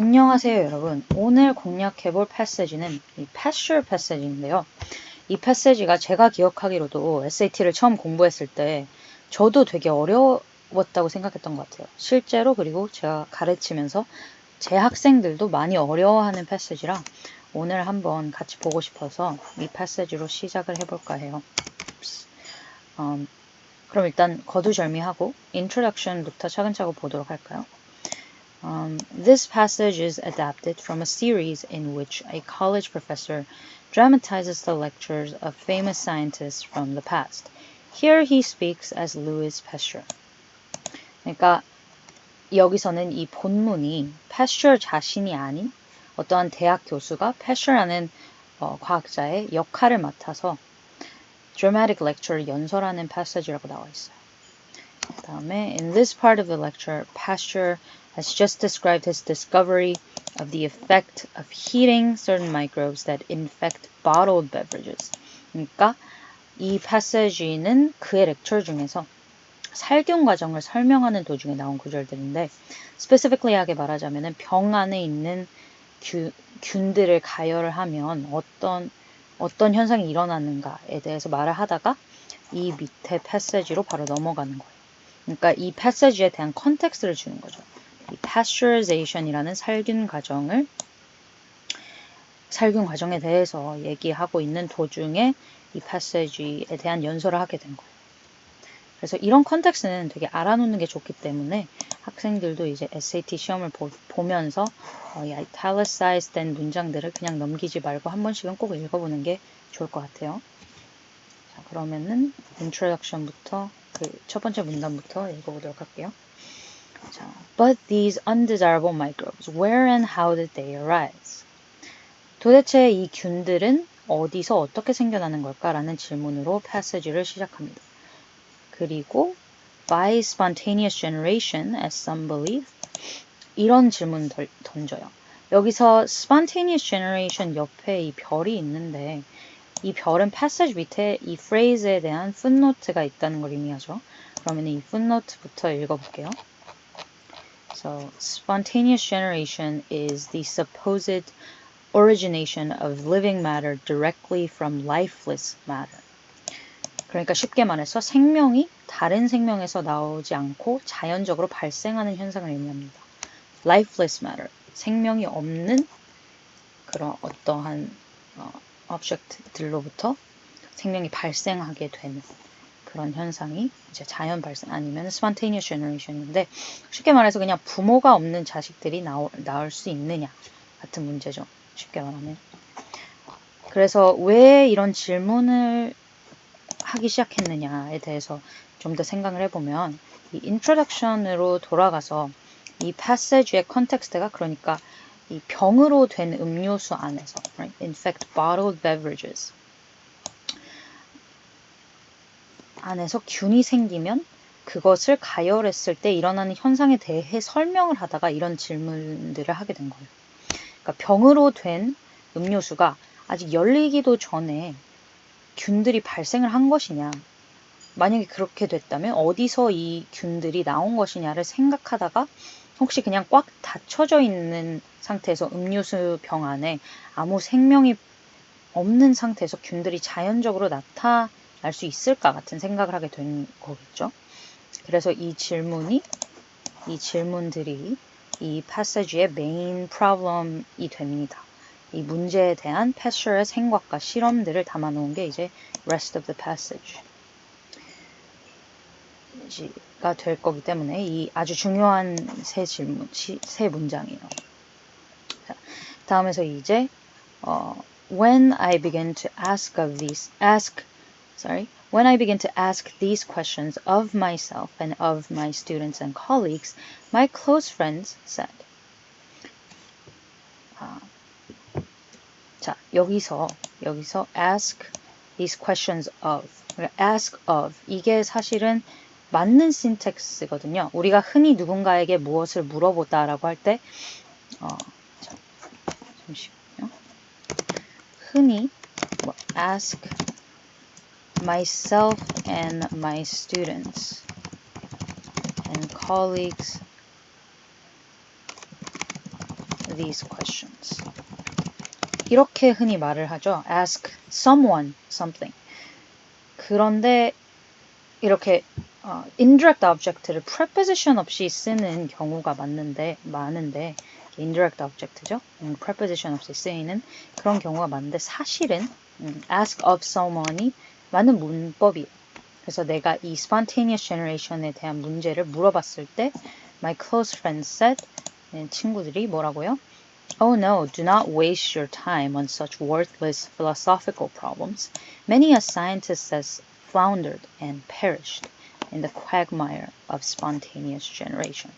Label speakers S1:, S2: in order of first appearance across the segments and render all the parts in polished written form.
S1: 안녕하세요 여러분. 오늘 공략해볼 패시지는 이 pasture 패시지인데요. 이 패시지가 제가 기억하기로도 SAT를 처음 공부했을 때 저도 되게 어려웠다고 생각했던 것 같아요. 실제로 그리고 제가 가르치면서 제 학생들도 많이 어려워하는 패시지라 오늘 한번 같이 보고 싶어서 이 패시지로 시작을 해볼까 해요. 그럼 일단 거두절미하고 introduction부터 차근차근 보도록 할까요? This passage is adapted from a series in which a college professor dramatizes the lectures of famous scientists from the past. Here he speaks as Louis Pasteur. 그러니까 여기서는 이 본문이 Pasteur 자신이 아닌 어떠한 대학 교수가 Pasteur라는 과학자의 역할을 맡아서 dramatic lecture를 연설하는 passage라고 나와 있어요. 그다음에 in this part of the lecture, Pasteur has just described his discovery of the effect of heating certain microbes that infect bottled beverages. 그러니까 이 패시지는 그의 렉처 중에서 살균 과정을 설명하는 도중에 나온 구절들인데 specifically 하게 말하자면 병 안에 있는 균들을 가열을 하면 어떤 현상이 일어나는가에 대해서 말을 하다가 이 밑에 패시지로 바로 넘어가는 거예요. 그러니까 이 패시지에 대한 컨텍스트를 주는 거죠. 이 pasteurization이라는 살균 과정에 대해서 얘기하고 있는 도중에 이 패시지에 대한 연설을 하게 된 거예요. 그래서 이런 컨텍스트는 되게 알아놓는 게 좋기 때문에 학생들도 이제 SAT 시험을 보면서 이 italicized 된 문장들을 그냥 넘기지 말고 한 번씩은 꼭 읽어보는 게 좋을 것 같아요. 자, 그러면은 introduction부터 첫 번째 문단부터 읽어보도록 할게요. 자, but these undesirable microbes, where and how did they arise? 도대체 이 균들은 어디서 어떻게 생겨나는 걸까라는 질문으로 패시지를 시작합니다. 그리고 by spontaneous generation, as some believe, 이런 질문 던져요. 여기서 spontaneous generation 옆에 이 별이 있는데 이 별은 패시지 밑에 이 phrase에 대한 footnote가 있다는 걸 의미하죠. 그러면 이 footnote부터 읽어볼게요. So, spontaneous generation is the supposed origination of living matter directly from lifeless matter. 그러니까 쉽게 말해서 생명이 다른 생명에서 나오지 않고 자연적으로 발생하는 현상을 의미합니다. lifeless matter, 생명이 없는 그런 어떠한 object들로부터 생명이 발생하게 되는 그런 현상이 이제 자연 발생 아니면 spontaneous generation인데 쉽게 말해서 그냥 부모가 없는 자식들이 나올 수 있느냐 같은 문제죠. 쉽게 말하면. 그래서 왜 이런 질문을 하기 시작했느냐에 대해서 좀 더 생각을 해보면 이 introduction으로 돌아가서 이 passage의 컨텍스트가 그러니까 이 병으로 된 음료수 안에서 right? infect bottled beverages 안에서 균이 생기면 그것을 가열했을 때 일어나는 현상에 대해 설명을 하다가 이런 질문들을 하게 된 거예요. 그러니까 병으로 된 음료수가 아직 열리기도 전에 균들이 발생을 한 것이냐, 만약에 그렇게 됐다면 어디서 이 균들이 나온 것이냐를 생각하다가 혹시 그냥 꽉 닫혀져 있는 상태에서 음료수 병 안에 아무 생명이 없는 상태에서 균들이 자연적으로 나타날 수 있을까 같은 생각을 하게 된 거겠죠. 그래서 이 질문들이 이 패시지의 메인 프로블럼이 됩니다. 이 문제에 대한 패스처의 생각과 실험들을 담아놓은 게 이제 rest of the passage가 될 거기 때문에 이 아주 중요한 세 문장이에요. 자, 다음에서 이제 when I begin to ask these questions of myself and of my students and colleagues, my close friends said. 자, 여기서 ask these questions of, ask of 이게 사실은 맞는 신텍스거든요. 우리가 흔히 누군가에게 무엇을 물어보다라고 할 때, 잠시만요. 흔히 ask myself and my students and colleagues these questions. 이렇게 흔히 말을 하죠. ask someone something. 그런데 이렇게 indirect object를 preposition 없이 쓰는 경우가 많은데 indirect object죠. preposition 없이 쓰이는 그런 경우가 많은데 사실은 ask of someone이 맞는 문법이에요. 그래서 내가 이 spontaneous generation에 대한 문제를 물어봤을 때 my close friend said 친구들이 뭐라고요? Oh no, do not waste your time on such worthless philosophical problems. Many a scientist has floundered and perished in the quagmire of spontaneous generation.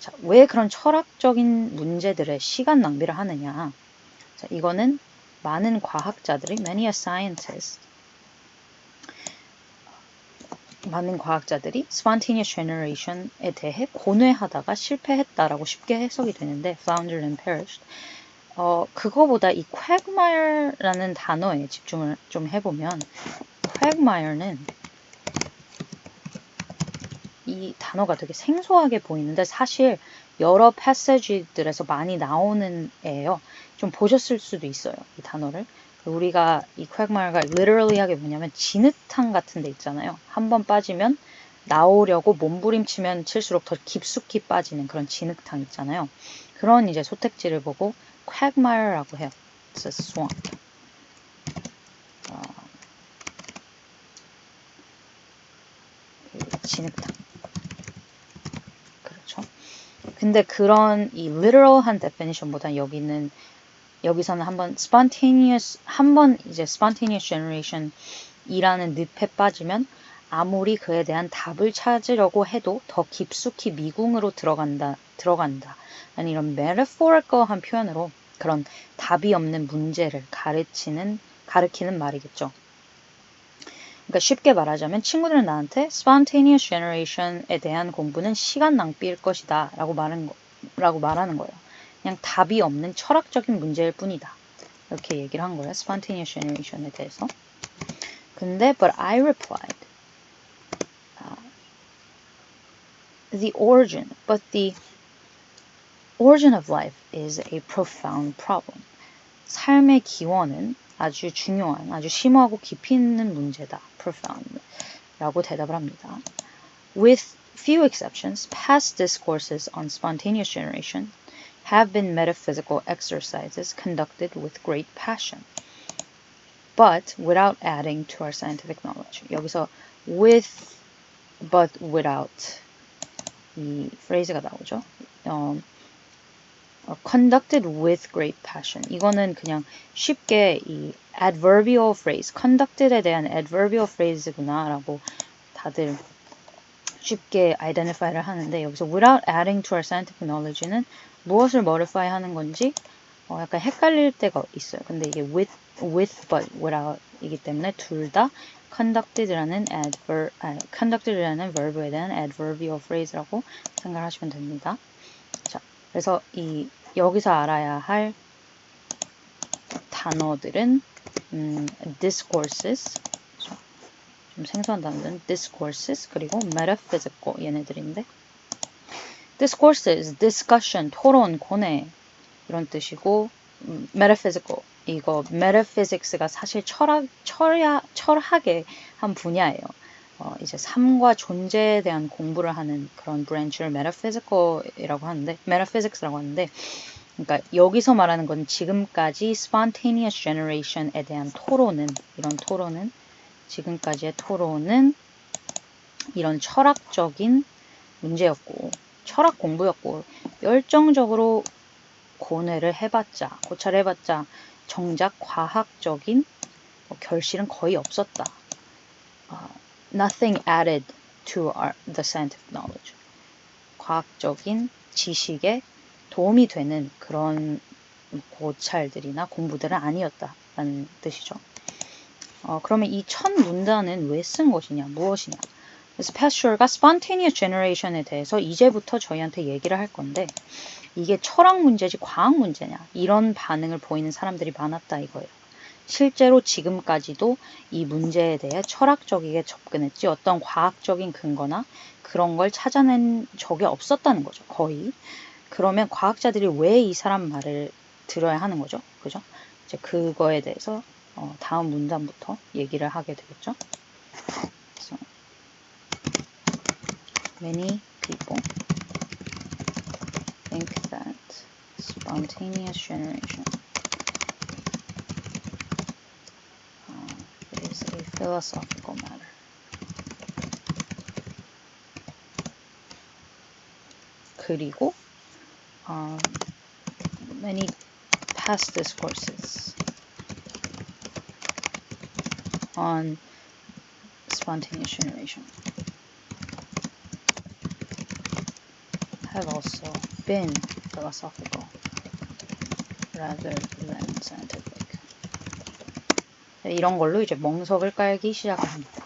S1: 자, 왜 그런 철학적인 문제들에 시간 낭비를 하느냐? 자, 이거는 많은 과학자들이 many a scientist 많은 과학자들이 spontaneous generation에 대해 고뇌하다가 실패했다라고 쉽게 해석이 되는데 floundered and perished. 그거보다 이 quagmire라는 단어에 집중을 좀 해보면 quagmire는 이 단어가 되게 생소하게 보이는데 사실 여러 패세지들에서 많이 나오는 애예요. 좀 보셨을 수도 있어요. 이 단어를. 우리가 이 quagmire가 literally 하게 뭐냐면 진흙탕 같은 데 있잖아요. 한번 빠지면 나오려고 몸부림치면 칠수록 더 깊숙이 빠지는 그런 진흙탕 있잖아요. 그런 이제 소택지를 보고 quagmire라고 해요. It's a swamp. 진흙탕. 그렇죠. 근데 그런 이 literal한 definition보다 여기서는 한번 spontaneous generation이라는 늪에 빠지면 아무리 그에 대한 답을 찾으려고 해도 더 깊숙이 미궁으로 들어간다. 아니 이런 metaphorical한 표현으로 그런 답이 없는 문제를 가리키는 말이겠죠. 그러니까 쉽게 말하자면 친구들은 나한테 spontaneous generation에 대한 공부는 시간 낭비일 것이다 라고 말하는 거예요. 그냥 답이 없는 철학적인 문제일 뿐이다. 이렇게 얘기를 한 거예요. spontaneous generation에 대해서. 근데 but I replied the origin of life is a profound problem. 삶의 기원은 아주 중요한, 아주 심오하고 깊이 있는 문제다. profound 라고 대답을 합니다. With few exceptions, past discourses on spontaneous generation have been metaphysical exercises conducted with great passion, but without adding to our scientific knowledge. 여기서 with, but without 이 프레이즈가 나오죠. conducted with great passion. 이거는 그냥 쉽게 이 adverbial phrase, conducted에 대한 adverbial phrase구나 라고 다들 쉽게 identify를 하는데 여기서 without adding to our scientific knowledge는 무엇을 modify 하는 건지 약간 헷갈릴 때가 있어요. 근데 이게 with but without 이기 때문에 둘 다 conducted라는 verb에 대한 adverbial phrase라고 생각하시면 됩니다. 자, 그래서 여기서 알아야 할 단어들은 discourses, 좀 생소한 단어들은 discourses 그리고 metaphysical 얘네들인데 discourses, discussion, 토론, 고뇌 이런 뜻이고 metaphysical 이거 metaphysics가 사실 철학의 한 분야예요. 이제 삶과 존재에 대한 공부를 하는 그런 브랜치를 metaphysical이라고 하는데, metaphysics라고 하는데, 그러니까 여기서 말하는 건 지금까지 spontaneous generation에 대한 지금까지의 토론은 이런 철학적인 문제였고, 철학 공부였고, 열정적으로 고뇌를 해봤자, 고찰을 해봤자, 정작 과학적인 결실은 거의 없었다. Nothing added to the scientific knowledge. 과학적인 지식에 도움이 되는 그런 고찰들이나 공부들은 아니었다라는 뜻이죠. 그러면 이 첫 문단은 왜 쓴 것이냐, 무엇이냐? 그래서 패스처가 spontaneous generation에 대해서 이제부터 저희한테 얘기를 할 건데 이게 철학 문제지 과학 문제냐 이런 반응을 보이는 사람들이 많았다 이거예요. 실제로 지금까지도 이 문제에 대해 철학적이게 접근했지 어떤 과학적인 근거나 그런 걸 찾아낸 적이 없었다는 거죠. 거의. 그러면 과학자들이 왜 이 사람 말을 들어야 하는 거죠? 그죠? 이제 그거에 대해서 다음 문장부터 얘기를 하게 되겠죠? So, many people think that spontaneous generation is a philosophical matter. 그리고 many past discourses on spontaneous generation have also been philosophical rather than scientific. 이런 걸로 이제 멍석을 깔기 시작을 합니다.